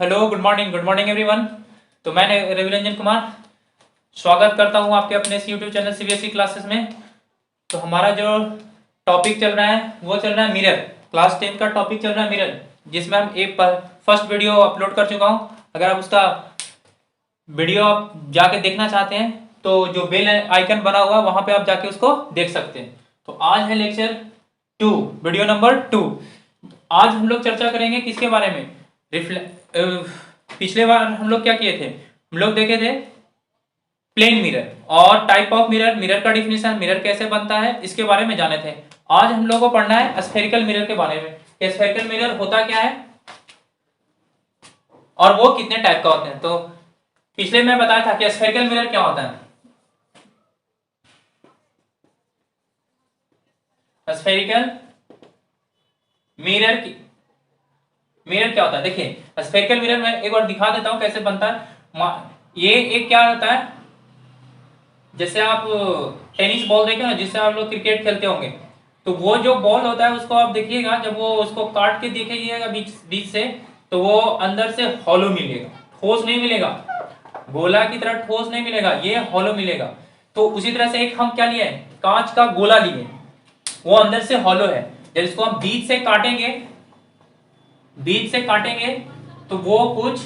Hello, good morning everyone. तो मैं रवि रंजन कुमार स्वागत करता हूं आपके अपने इस यूट्यूब चैनल सीबीएसई क्लासेस में। तो हमारा जो टॉपिक चल रहा है वो चल रहा है मिरर। क्लास 10 का टॉपिक चल रहा है मिरर, जिसमें हम एक फर्स्ट वीडियो अपलोड कर चुका हूं। अगर आप उसका वीडियो आप जाके देखना चाहते हैं तो जो बेल आइकन बना हुआ है वहां पे आप जाके उसको देख सकते हैं। तो आज है लेक्चर 2, वीडियो नंबर 2। आज हम लोग चर्चा करेंगे किसके बारे में? पिछले बार हम लोग क्या किए थे? हम लोग देखे थे प्लेन मिरर और टाइप ऑफ मिरर, मिरर का डिफिनेशन, मिरर कैसे बनता है, इसके बारे में जाने थे। आज हम लोग को पढ़ना है स्फेरिकल मिरर के बारे में। स्फेरिकल मिरर होता क्या है और वो कितने टाइप का होते हैं। तो पिछले में बताया था कि स्फेरिकल मिरर क्या होता है। स्फेरिकल मिरर मिरर क्या होता है? देखिए, स्फेरिकल मिरर मैं एक बार दिखा देता हूं कैसे बनता है। ये एक क्या होता है, जैसे आप टेनिस बॉल देखे ना, जिससे आप लोग क्रिकेट खेलते होंगे, तो वो जो बॉल होता है उसको आप देखिएगा, जब वो उसको काट के देखिएगा बीच बीच से, तो वो अंदर से हॉलो मिलेगा, ठोस नहीं मिलेगा, गोला की तरह ठोस नहीं मिलेगा, ये हॉलो मिलेगा। तो उसी तरह से एक हम क्या लिए, कांच का गोला लिए, वो अंदर से हॉलो है। जब इसको हम बीच से काटेंगे, बीच से काटेंगे तो वो कुछ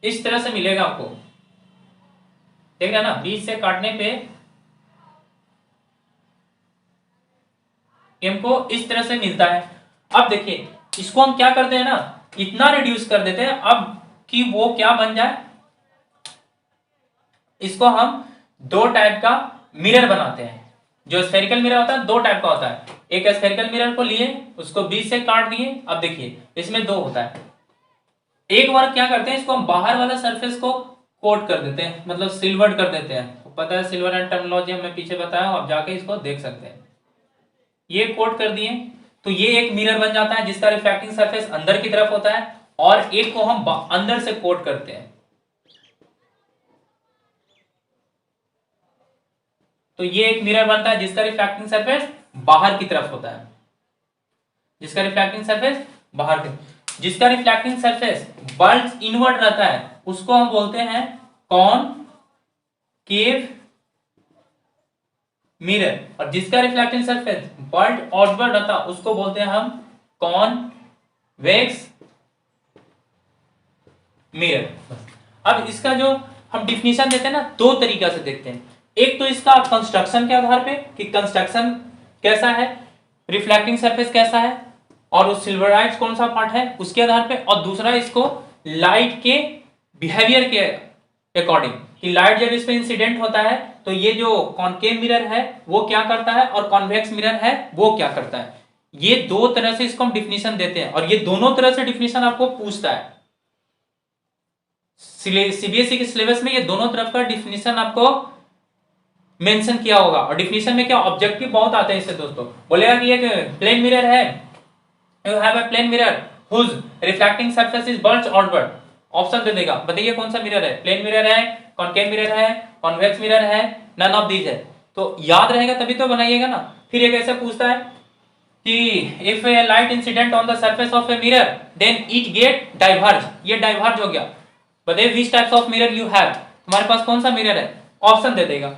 इस तरह से मिलेगा आपको। देख रहे ना, बीच से काटने पे हमको इस तरह से मिलता है। अब देखिए, इसको हम क्या करते हैं ना, इतना रिड्यूस कर देते हैं अब कि वो क्या बन जाए, इसको हम दो टाइप का मिरर बनाते हैं। जो स्फेरिकल मिरर होता है दो टाइप का होता है। एक स्फेरिकल मिरर को लिए, उसको बीच से काट दिए। अब देखिए, इसमें दो होता है। एक बार क्या करते हैं, इसको हम बाहर वाला सरफेस को कोट कर देते हैं, मतलब सिल्वर्ड कर देते हैं। तो पता है सिल्वर एंड टर्मिनोलॉजी मैं पीछे बताया हूं, आप जाके इसको देख सकते हैं। ये कोट कर दिए तो ये एक मिरर बन जाता है जिसका रिफ्रैक्टिंग सरफेस अंदर की तरफ होता है, और एक को हम अंदर से कोट करते हैं। तो ये एक मिरर बनता है जिसका रिफ्रैक्टिंग सरफेस बाहर की तरफ होता है, जिसका रिफ्रैक्टिंग सरफेस बाहर की, जिसका रिफ्रैक्टिंग सरफेस बल्ज इनवर्ड रहता है उसको हम बोलते हैं कॉनकेव मिरर, और जिसका रिफ्लेक्टिंग सरफेस बल्ज आउटवर्ड रहता है उसको बोलते हैं हम कॉन्वेक्स मिरर। अब इसका जो हम डिफिनेशन देते हैं ना, दो तरीका से देखते हैं। एक तो इसका कंस्ट्रक्शन के आधार पे कि कंस्ट्रक्शन कैसा है, रिफ्लेक्टिंग सरफेस कैसा है, और उस सिल्वराइज कौन सा पार्ट है उसके आधार पे। और दूसरा इसको लाइट के बिहेवियर के अकॉर्डिंग, कि लाइट जब इस पे इंसिडेंट होता है तो ये जो कॉनकेव मिरर है वो क्या करता है, और कॉन्वेक्स मिरर है वो क्या करता है। ये दो तरह से इसको हम डिफिनेशन देते हैं, और ये दोनों तरह से डिफिनेशन आपको पूछता है। सीबीएसई के सिलेबस में ये दोनों तरफ का डिफिनेशन आपको मेंशन किया होगा। और डिफिनेशन में क्या ऑब्जेक्टिव बहुत आते हैं इससे दोस्तों। बोलेगा कि एक प्लेन मिरर है, you have a plane mirror whose reflecting surface is bulge outward. Option दे देगा, बताइए कौन सा मिरर है, प्लेन मिरर है, कॉनकेव मिरर है, कॉन्वेक्स मिरर है, नन ऑफ दीज है। तो याद रहेगा तभी तो बनाइएगा ना। फिर एक ऐसा पूछता है कि if a light incident on the surface of a mirror then it get diverge, ये डाइवर्ज हो गया, बताइए which types of mirror you have, तुम्हारे पास कौन सा मिरर है, ऑप्शन दे देगा।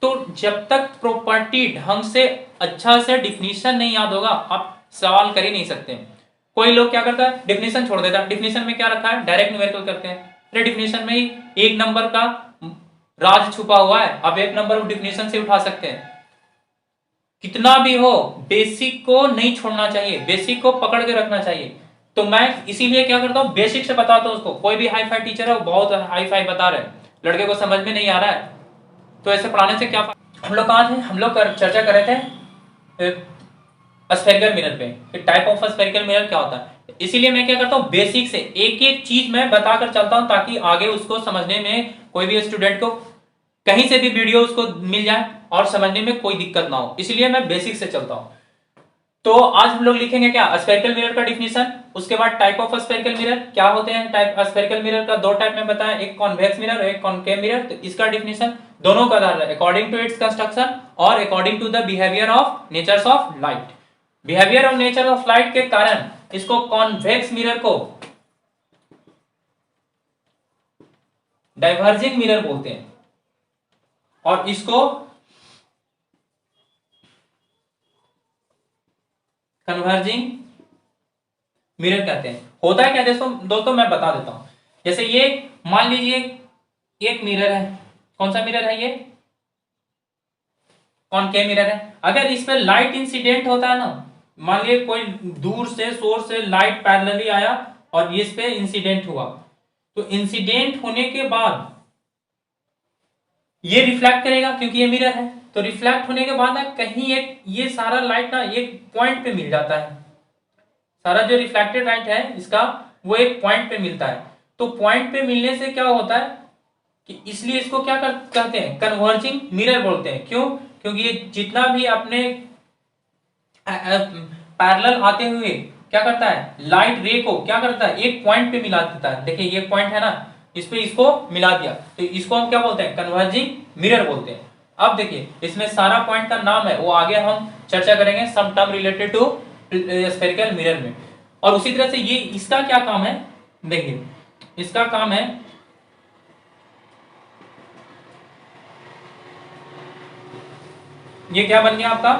तो जब तक प्रॉपर्टी ढंग से अच्छा से डिफिनीशन नहीं याद होगा आप सवाल कर ही नहीं सकते। कोई लोग क्या करता है, डिफिनीशन छोड़ देता है, डिफिनीशन में क्या रखा है, डायरेक्ट न्यूमेरिकल करते हैं। अरे डिफिनीशन में ही एक नंबर का राज छुपा हुआ है, आप एक नंबर डिफिनीशन से उठा सकते हैं। कितना भी हो बेसिक को नहीं छोड़ना चाहिए, बेसिक को पकड़ के रखना चाहिए। तो मैं इसीलिए क्या करता हूं, बेसिक से बताता हूं उसको। कोई भी हाई फाई टीचर है, बहुत हाई फाई बता रहे, लड़के को समझ में नहीं आ रहा है, तो ऐसे पढ़ाने से क्या। हम लोग कहाँ थे, हम लोग चर्चा कर रहे थे स्फेरिकल मिरर पे, टाइप ऑफ स्फेरिकल मिरर क्या होता है। इसीलिए मैं क्या करता हूँ, बेसिक से एक एक चीज मैं बताकर चलता हूँ, ताकि आगे उसको समझने में कोई भी स्टूडेंट को कहीं से भी वीडियो उसको मिल जाए और समझने में कोई दिक्कत ना हो, इसलिए मैं बेसिक से चलता हूँ। तो आज हम लोग लिखेंगे क्या, स्फेरिकल मिरर का डिफिनेशन, उसके बाद टाइप ऑफ स्फेरिकल मिरर क्या होते हैं। टाइप स्फेरिकल मिरर का दो टाइप में बताया, एक कॉन्वेक्स मिरर और एक कॉनकेव मिरर। तो इसका डिफिनेशन दोनों का आधार है अकॉर्डिंग टू इट्स कंस्ट्रक्शन और according to the behaviour of natures of light. Behaviour of nature of light के कारण इसको कॉन्वेक्स मिरर को डाइवर्जिंग मिरर बोलते हैं और इसको कन्वर्जिंग मिरर कहते हैं। होता है क्या दोस्तों मैं बता देता हूं। जैसे ये मान लीजिए एक मिरर है, कौन सा मिरर है ये, कॉनकेव मिरर है। अगर इस पर लाइट इंसिडेंट होता है ना, मान लीजिए कोई दूर से सोर्स से लाइट पैरेलली आया और इस पे इंसिडेंट हुआ, तो इंसिडेंट होने के बाद ये रिफ्लेक्ट करेगा क्योंकि ये मिरर है। तो रिफ्लेक्ट होने के बाद ना कहीं एक ये सारा लाइट ना एक पॉइंट पे मिल जाता है, सारा जो रिफ्लेक्टेड लाइट है इसका वो एक पॉइंट पे मिलता है। तो पॉइंट पे मिलने से क्या होता है कि इसलिए इसको क्या कहते हैं, कन्वर्जिंग मिरर बोलते हैं। क्यों? क्योंकि ये जितना भी अपने पैरेलल आते हुए क्या करता है, लाइट रे को क्या करता है, एक पॉइंट पे मिला देता है। देखिए ये पॉइंट है ना, इस पे इसको मिला दिया, तो इसको हम क्या बोलते हैं, कन्वर्जिंग मिरर बोलते हैं। अब देखिए इसमें सारा पॉइंट का नाम है, वो आगे हम चर्चा करेंगे some term related to spherical mirror में। और उसी तरह से ये इसका क्या काम है, देखिए इसका काम है ये क्या बन गया आपका,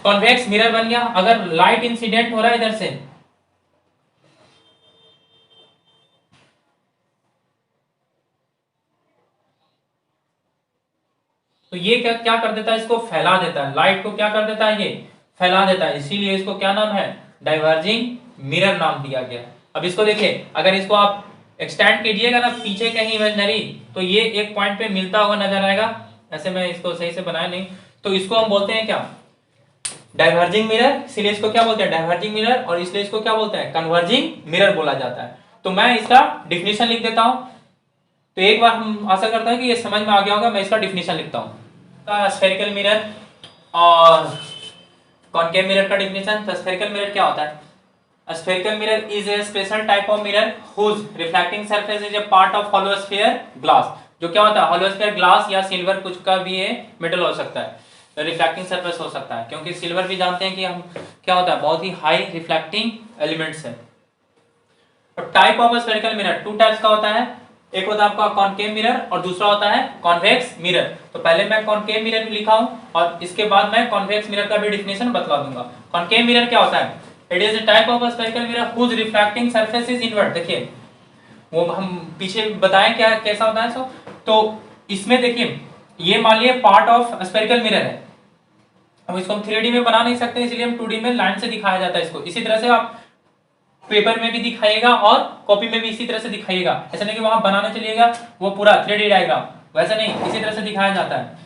कॉन्वेक्स मिरर बन गया। अगर लाइट इंसिडेंट हो रहा है इधर से, तो ये क्या क्या कर देता है, इसको फैला देता है, लाइट को क्या कर देता है, ये फैला देता है। इसीलिए इसको क्या नाम है, डाइवर्जिंग मिरर नाम दिया गया। अब इसको देखिए, अगर इसको आप एक्सटेंड कीजिएगा ना पीछे कहीं इमेजिनरी, तो ये एक पॉइंट पे मिलता हुआ नजर आएगा। ऐसे मैं इसको सही से बनाया नहीं, तो इसको हम बोलते हैं क्या, डाइवर्जिंग मिरर। इसलिए इसको क्या बोलते हैं, डाइवर्जिंग मिरर, और इसलिए इसको क्या बोलते हैं, कन्वर्जिंग मिरर बोला जाता है। तो मैं इसका डिफिनेशन लिख देता हूं। तो एक बार हम आशा करता है कि ये समझ में आ गया होगा। मैं इसका डिफिनेशन लिखता हूं, स्फेरिकल मिरर और कॉनकेव मिरर का डिफिनेशन। तो स्फेरिकल मिरर क्या होता है, A spherical mirror is a special type of mirror whose reflecting surface is a part of hollow sphere glass। जो क्या होता है, hollow sphere glass या सिल्वर, कुछ का भी है मेटल हो सकता है, तो रिफ्लेक्टिंग सरफेस हो सकता है। क्योंकि सिल्वर भी जानते हैं कि हम क्या होता है, बहुत ही हाई रिफ्लेक्टिंग एलिमेंट्स है। और type of spherical mirror two types का होता है, एक होता है आपका कॉनकेव मिरर और दूसरा होता है कॉन्वेक्स मिरर। तो पहले मैं कॉनकेव मिरर लिखा हूं और इसके बाद मैं कॉन्वेक्स मिरर का भी डिफिनेशन बतला दूंगा। कॉनकेव मिरर क्या होता है, it is a type of spherical mirror whose reflecting surface is invert. देखिए वो हम पीछे बताएं क्या कैसा होता है। तो इसमें देखिए ये मान लिया पार्ट ऑफ स्फेरिकल मिरर है। अब इसको हम 3D में बना नहीं सकते, इसलिए हम 2D में लाइन से दिखाया जाता है इसको। इसी तरह से आप पेपर में भी दिखाइएगा और कॉपी में भी इसी तरह से दिखाइएगा। ऐसा नहीं कि वहां बनाने चलिएगा वो पूरा 3D डायग्राम, वैसा नहीं, इसी तरह से दिखाया जाता है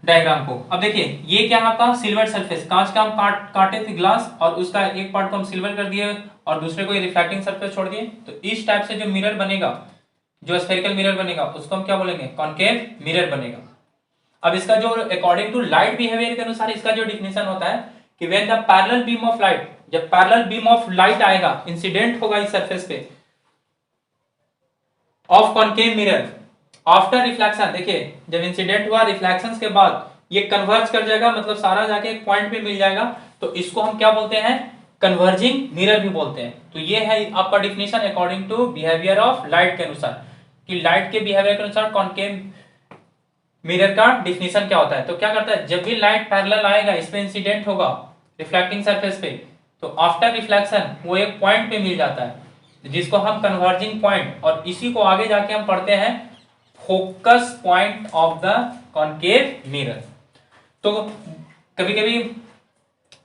डायग्राम को। अब देखिए ये क्या आपका सिल्वर सरफेस, कांच का हम काटे थे ग्लास और उसका एक पार्ट को हम सिल्वर कर दिए और दूसरे को रिफ्लेक्टिंग सरफेस छोड़ दिए। तो इस टाइप से जो मिरर बनेगा, जो स्फेरिकल मिरर बनेगा, उसको हम क्या बोलेंगे, कॉनकेव मिरर बनेगा। अब इसका जो अकॉर्डिंग टू लाइट बिहेवियर के अनुसार इसका जो डिफिनेशन होता है कि when the parallel beam of light, जब पैरेलल बीम ऑफ लाइट आएगा, इंसिडेंट होगा इस सरफेस पे of concave mirror after reflection. देखिए जब इंसिडेंट हुआ, रिफ्लेक्शंस के बाद ये कन्वर्ज कर जाएगा, मतलब सारा जाके एक पॉइंट पे मिल जाएगा, तो इसको हम क्या बोलते हैं, कन्वर्जिंग मिरर भी बोलते हैं। तो ये है आपका definition according to behaviour of light के अनुसार, कि लाइट के बिहेवियर के अनुसार कॉनकेव मिरर का डिफिनेशन क्या होता है। तो क्या करता है, जब भी लाइट पैरेलल आएगा, इस पे इंसिडेंट होगा रिफ्लेक्टिंग सरफेस पे, तो आफ्टर रिफ्लेक्शन वो एक पॉइंट पे मिल जाता है जिसको हम कन्वर्जिंग पॉइंट, और इसी को आगे जाके हम पढ़ते हैं focus point of the concave mirror. तो कभी कभी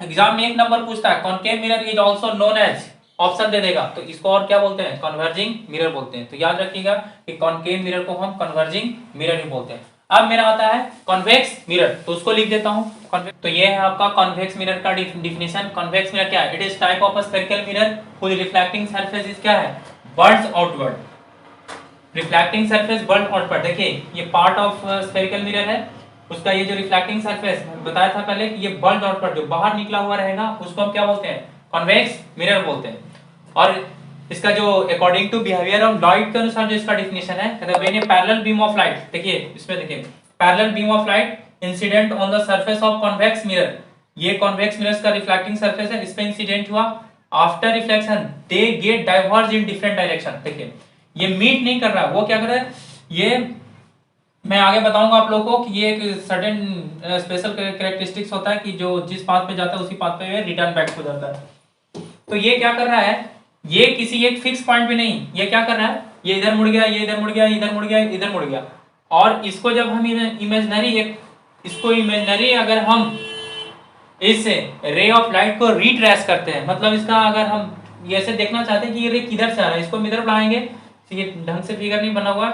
एग्जाम में एक नंबर पूछता है concave mirror is also known as, option दे देगा, तो इसको और क्या बोलते हैं, कन्वर्जिंग मिरर बोलते हैं। तो याद रखिएगा कि कॉनकेव मिरर को हम कन्वर्जिंग मिरर भी बोलते हैं। अब मेरा आता है कॉन्वेक्स मिरर, तो उसको लिख देता हूं। तो ये है आपका कॉन्वेक्स मिरर का डिफिनेशन। कॉन्वेक्स मिरर क्या है, it is type of a spherical mirror whose reflecting surface is क्या है, burns outward, reflecting surface burn outward. देखिए ये पार्ट ऑफ स्फेरिकल मिरर है, उसका ये जो रिफ्लेक्टिंग सरफेस बताया था पहले कि ये बर्न आउटवर्ड जो बाहर निकला हुआ रहेगा, उसको हम क्या बोलते हैं, कॉन्वेक्स मिरर बोलते हैं। और इसका जो according to behaviour of light के अनुसार जो इसका डिफिनेशन है, कहता है when a parallel beam of light, देखिए इसमें देखिए parallel beam of light incident on the surface of convex mirror ये कॉन्वेक्स मिरर्स का रिफ्लेक्टिंग सरफेस है, इस पे इंसिडेंट हुआ, after reflection they get diverge in different direction. देखिए ये मीट नहीं कर रहा, वो क्या कर रहा है, ये मैं आगे बताऊंगा आप लोगों को कि ये एक सर्टेन स्पेशल कैरेक्टरिस्टिक्स होता है कि जो जिस पाथ पे जाता है उसी पाथ पे रिटर्न बैक हो जाता है। तो ये क्या कर रहा है, ये किसी एक फिक्स पॉइंट पे नहीं, ये क्या कर रहा है, ये इधर मुड़ गया, ये इधर मुड़ गया, इधर मुड़ गया, इधर मुड़ गया। और इसको जब हम इमेजनरी अगर हम इस रे ऑफ लाइट को रिट्रेस करते हैं, मतलब इसका अगर हम ये ऐसे देखना चाहते हैं कि ये रे किधर से आ रहा है, इसको हम इधर बढ़ाएंगे, ये ढंग से फिगर नहीं बना हुआ,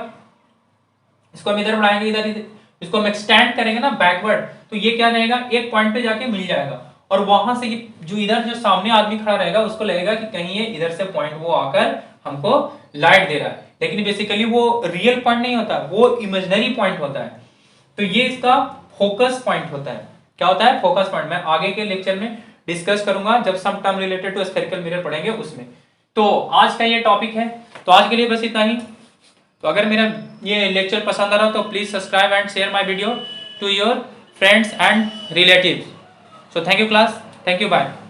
इसको हम इधर बढ़ाएंगे, इधर इसको हम एक्सटेंड करेंगे ना बैकवर्ड, तो ये क्या रहेगा, एक पॉइंट पे जाके मिल जाएगा। और वहां से जो इधर जो सामने आदमी खड़ा रहेगा उसको लगेगा कि कहीं ये इधर से पॉइंट वो आकर हमको लाइट दे रहा है, लेकिन बेसिकली वो रियल पॉइंट नहीं होता, वो इमेजिनरी पॉइंट होता है। तो ये इसका फोकस पॉइंट होता है। क्या होता है, फोकस पॉइंट। मैं आगे के लेक्चर में डिस्कस करूंगा जब some term related to spherical mirror पढ़ेंगे उसमें। तो आज का ये टॉपिक है, तो आज के लिए बस इतना ही। तो अगर मेरा ये लेक्चर पसंद आ रहा हो तो please subscribe and share my video to your friends and relatives. So thank you class, thank you, bye.